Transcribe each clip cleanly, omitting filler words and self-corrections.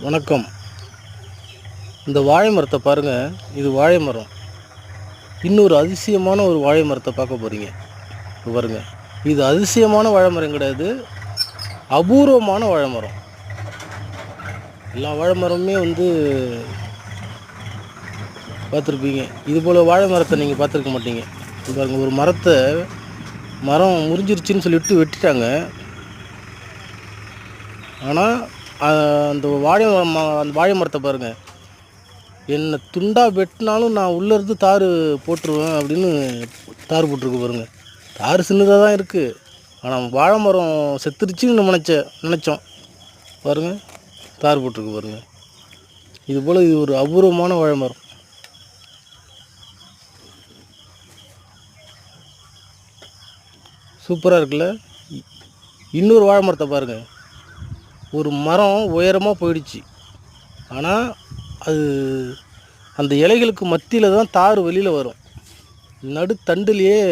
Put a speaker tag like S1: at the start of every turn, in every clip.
S1: வணக்கம். இந்த வாழை மரத்தை பாருங்கள். இது வாழை மரம். இன்னொரு அதிசயமான ஒரு வாழை மரத்தை பார்க்க போகிறீங்க. பாருங்கள், இது அதிசயமான வாழை மரம் கிடையாது, அபூர்வமான வாழை மரம். எல்லா வாழை மரமுமே பார்த்துருப்பீங்க. இது போல் வாழை மரத்தை நீங்கள் பார்த்துருக்க மாட்டீங்க. பாருங்கள், ஒரு மரம் முறிஞ்சிருச்சுன்னு சொல்லிவிட்டு வெட்டிட்டாங்க. ஆனால் அந்த வாழை மரத்தை பாருங்கள், என்னை துண்டாக வெட்டினாலும் நான் உள்ளேருந்து தார் போட்டுருவேன் அப்படின்னு தார் போட்டிருக்கு பாருங்கள். தார் சின்னதாக தான் இருக்குது, ஆனால் வாழை மரம் செத்துருச்சுன்னு நினச்சோம். பாருங்கள், தார் போட்டிருக்கு பாருங்கள். இது ஒரு அபூர்வமான வாழை மரம். சூப்பராக இருக்குல்ல. இன்னொரு வாழை மரத்தை பாருங்கள். ஒரு மரம் உயரமாக போயிடுச்சு, ஆனால் அது அந்த இலைகளுக்கு மத்தியில் தான் தார் வெளியில் வரும். நடுத்தண்டுலேயே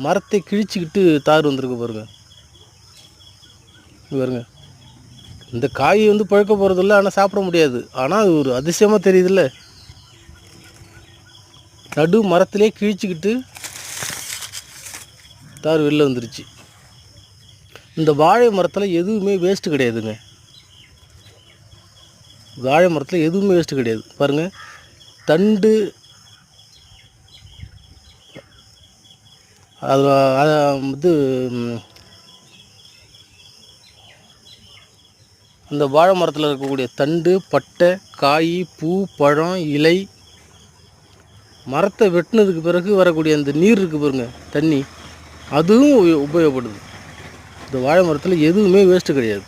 S1: மரத்தை கிழிச்சிக்கிட்டு தார் வந்திருக்கு பாருங்கள். பாருங்கள், இந்த காய் பழுக்க போகிறதில்ல, ஆனால் சாப்பிட முடியாது. ஆனால் அது ஒரு அதிசயமாக தெரியுதுல்ல. நடு மரத்திலே கிழிச்சிக்கிட்டு தார் வெளில வந்துருச்சு. இந்த வாழை மரத்தில் எதுவுமே வேஸ்ட்டு கிடையாதுங்க. வாழை மரத்தில் எதுவுமே வேஸ்ட்டு கிடையாது. பாருங்கள், தண்டு அது அந்த வாழை மரத்தில் இருக்கக்கூடிய தண்டு, பட்டை, காய், பூ, பழம், இலை, மரத்தை வெட்டினதுக்கு பிறகு வரக்கூடிய அந்த நீர் இருக்குது பாருங்கள், தண்ணி, அதுவும் உபயோகப்படுது. இந்த வாழை மரத்தில் எதுவுமே வேஸ்ட்டு கிடையாது.